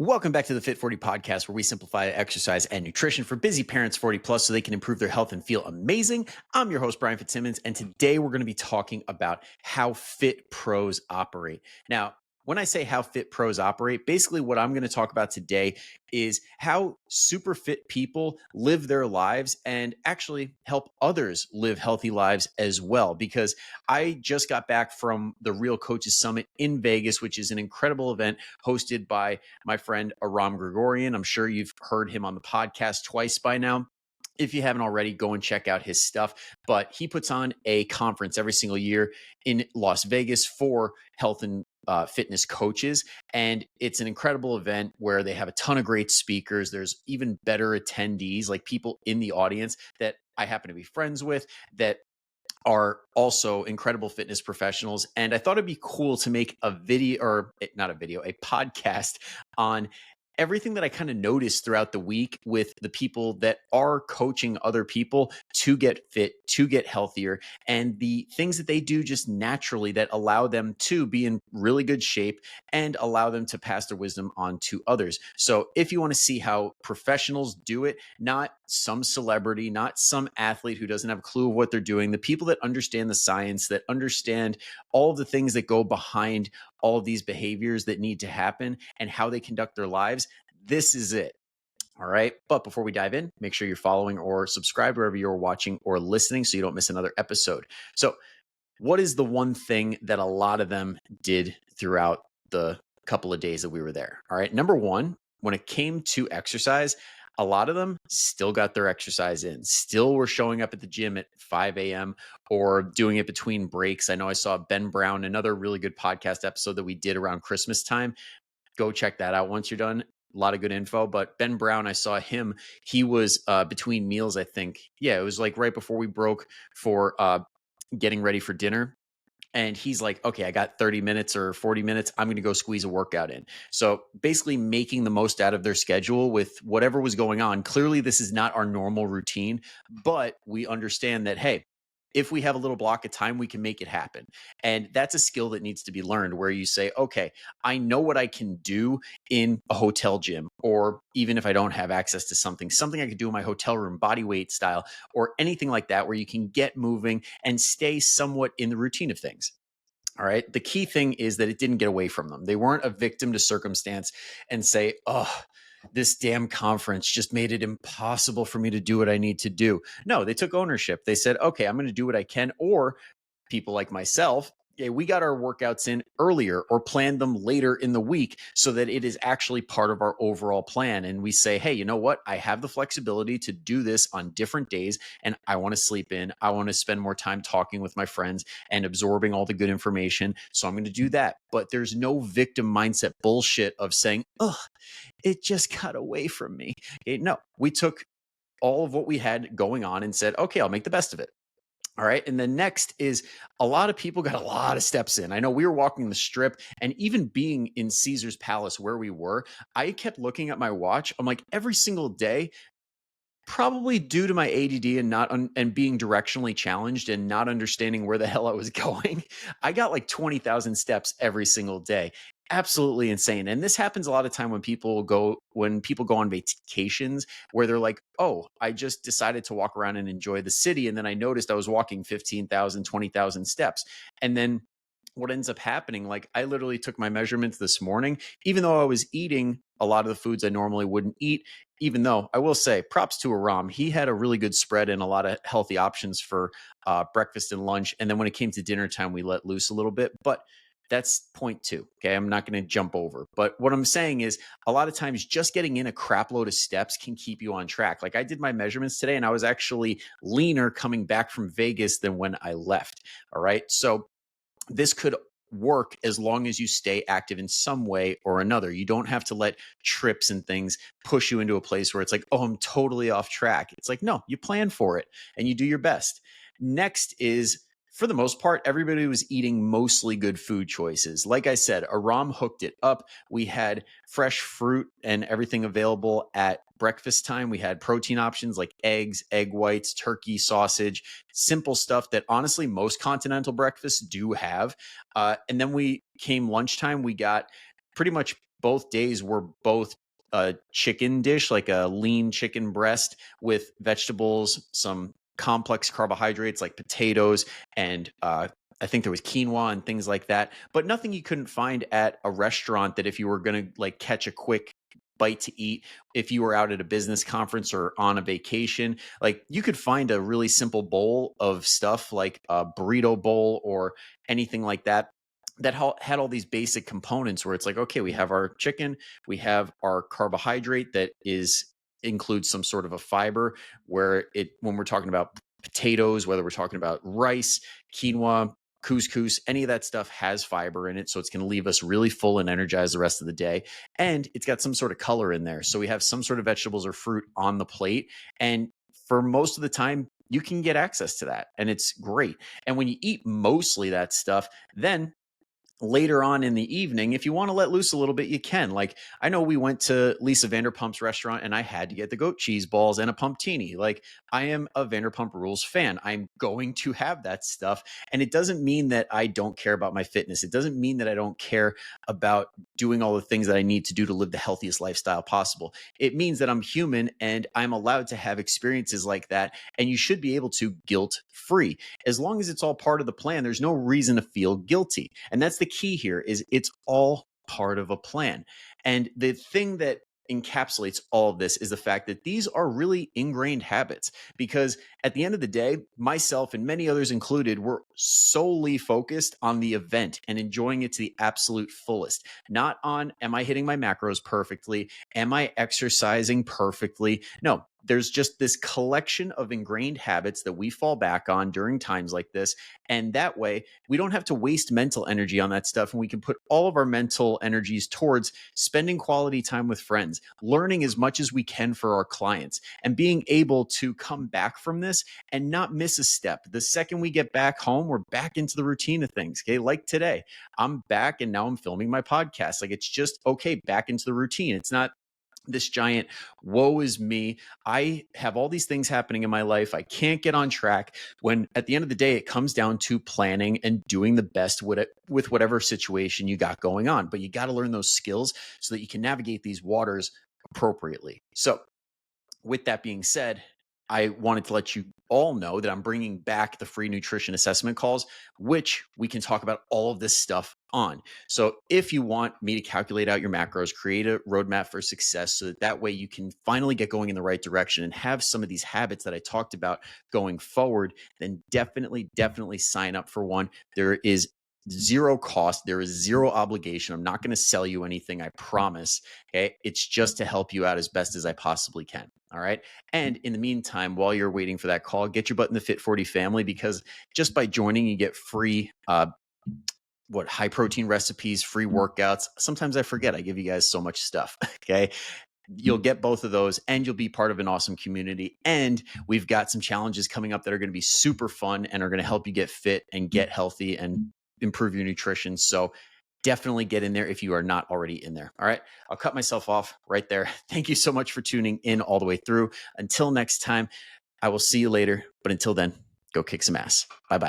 Welcome back to the Fit 40 podcast, where we simplify exercise and nutrition for busy parents 40 plus so they can improve their health and feel amazing. I'm your host, Brian Fitzsimmons, and today we're going to be talking about how fit pros operate. Now, when I say how fit pros operate, basically what I'm going to talk about today is how super fit people live their lives and actually help others live healthy lives as well. Because I just got back from the Real Coaches Summit in Vegas, which is an incredible event hosted by my friend Aram Gregorian. I'm sure you've heard him on the podcast twice by now. If you haven't already, go and check out his stuff. But he puts on a conference every single year in Las Vegas for health and fitness coaches. And it's an incredible event where they have a ton of great speakers. There's even better attendees, like people in the audience that I happen to be friends with that are also incredible fitness professionals. And I thought it'd be cool to make a video, or not a video, a podcast on everything that I kind of noticed throughout the week with the people that are coaching other people to get fit, to get healthier, and the things that they do just naturally that allow them to be in really good shape and allow them to pass their wisdom on to others. So if you want to see how professionals do it, not some celebrity, not some athlete who doesn't have a clue of what they're doing, the people that understand the science, that understand all of the things that go behind all of these behaviors that need to happen and how they conduct their lives, this is it. All right. But before we dive in, make sure you're following or subscribed wherever you're watching or listening so you don't miss another episode. So, what is the one thing that a lot of them did throughout the couple of days that we were there? All right. Number one, when it came to exercise, a lot of them still got their exercise in, still were showing up at the gym at 5 a.m. or doing it between breaks. I know I saw Ben Brown, another really good podcast episode that we did around Christmas time. Go check that out once you're done. A lot of good info. But Ben Brown, I saw him. He was between meals, I think. Yeah, it was like right before we broke for getting ready for dinner. And he's like, okay, I got 30 minutes or 40 minutes. I'm going to go squeeze a workout in. So basically making the most out of their schedule with whatever was going on. Clearly, this is not our normal routine, but we understand that, hey, if we have a little block of time, we can make it happen. And that's a skill that needs to be learned where you say, okay, I know what I can do in a hotel gym, or even if I don't have access to something I could do in my hotel room, body weight style, or anything like that, where you can get moving and stay somewhat in the routine of things. All right. The key thing is that it didn't get away from them. They weren't a victim to circumstance and say, oh, this damn conference just made it impossible for me to do what I need to do. No, they took ownership. They said, okay, I'm going to do what I can. Or people like myself, yeah, we got our workouts in earlier or planned them later in the week so that it is actually part of our overall plan. And we say, hey, you know what? I have the flexibility to do this on different days and I want to sleep in. I want to spend more time talking with my friends and absorbing all the good information. So I'm going to do that. But there's no victim mindset bullshit of saying, oh, it just got away from me. No, we took all of what we had going on and said, okay, I'll make the best of it. All right. And then next is a lot of people got a lot of steps in. I know we were walking the strip and even being in Caesar's Palace where we were, I kept looking at my watch. I'm like, every single day, probably due to my ADD and and being directionally challenged and not understanding where the hell I was going, I got like 20,000 steps every single day. Absolutely insane. And this happens a lot of time when people go on vacations where they're like, "Oh, I just decided to walk around and enjoy the city and then I noticed I was walking 15,000, 20,000 steps." And then what ends up happening, like I literally took my measurements this morning, even though I was eating a lot of the foods I normally wouldn't eat, even though I will say props to Aram. He had a really good spread and a lot of healthy options for breakfast and lunch. And then when it came to dinner time, we let loose a little bit, but that's point two. Okay. I'm not going to jump over, but what I'm saying is a lot of times just getting in a crap load of steps can keep you on track. Like I did my measurements today and I was actually leaner coming back from Vegas than when I left. All right. So this could work as long as you stay active in some way or another. You don't have to let trips and things push you into a place where it's like, oh, I'm totally off track. It's like, no, you plan for it and you do your best. Next is, for the most part, everybody was eating mostly good food choices. Like I said, Aram hooked it up. We had fresh fruit and everything available at breakfast time. We had protein options like eggs, egg whites, turkey, sausage, simple stuff that honestly most continental breakfasts do have. And then we came lunchtime, we got pretty much both days were both a chicken dish, like a lean chicken breast with vegetables, some complex carbohydrates like potatoes, and I think there was quinoa and things like that, but nothing you couldn't find at a restaurant that if you were going to like catch a quick bite to eat, if you were out at a business conference or on a vacation, like you could find a really simple bowl of stuff like a burrito bowl or anything like that that had all these basic components where it's like, okay, we have our chicken, we have our carbohydrate that is includes some sort of a fiber, where it when we're talking about potatoes, whether we're talking about rice, quinoa, couscous, any of that stuff has fiber in it, so it's going to leave us really full and energized the rest of the day. And it's got some sort of color in there, so we have some sort of vegetables or fruit on the plate, and for most of the time you can get access to that, and it's great. And when you eat mostly that stuff, then later on in the evening, if you want to let loose a little bit, you can. Like, I know we went to Lisa Vanderpump's restaurant and I had to get the goat cheese balls and a pumptini. Like, I am a Vanderpump Rules fan. I'm going to have that stuff. And it doesn't mean that I don't care about my fitness. It doesn't mean that I don't care about doing all the things that I need to do to live the healthiest lifestyle possible. It means that I'm human and I'm allowed to have experiences like that. And you should be able to guilt free. As long as it's all part of the plan, there's no reason to feel guilty. And that's the key here, is it's all part of a plan. And the thing that encapsulates all of this is the fact that these are really ingrained habits, because at the end of the day, myself and many others included were solely focused on the event and enjoying it to the absolute fullest, not on, am I hitting my macros perfectly, am I exercising perfectly? No, there's just this collection of ingrained habits that we fall back on during times like this. And that way, we don't have to waste mental energy on that stuff. And we can put all of our mental energies towards spending quality time with friends, learning as much as we can for our clients, and being able to come back from this and not miss a step. The second we get back home, we're back into the routine of things. Okay. Like today, I'm back and now I'm filming my podcast. Like, it's just okay, back into the routine. It's not this giant woe is me. I have all these things happening in my life. I can't get on track, when at the end of the day, it comes down to planning and doing the best with whatever situation you got going on. But you got to learn those skills so that you can navigate these waters appropriately. So with that being said, I wanted to let you all know that I'm bringing back the free nutrition assessment calls, which we can talk about all of this stuff on. So if you want me to calculate out your macros, create a roadmap for success, so that way you can finally get going in the right direction and have some of these habits that I talked about going forward, then definitely sign up for one. There is zero cost. There is zero obligation. I'm not going to sell you anything, I promise. Okay. It's just to help you out as best as I possibly can. All right. And in the meantime, while you're waiting for that call, get your butt in the Fit 40 family, because just by joining, you get free, high protein recipes, free workouts. Sometimes I forget, I give you guys so much stuff. Okay. You'll get both of those, and you'll be part of an awesome community. And we've got some challenges coming up that are going to be super fun and are going to help you get fit and get healthy and improve your nutrition. So definitely get in there if you are not already in there. All right. I'll cut myself off right there. Thank you so much for tuning in all the way through. Until next time, I will see you later. But until then, go kick some ass. Bye-bye.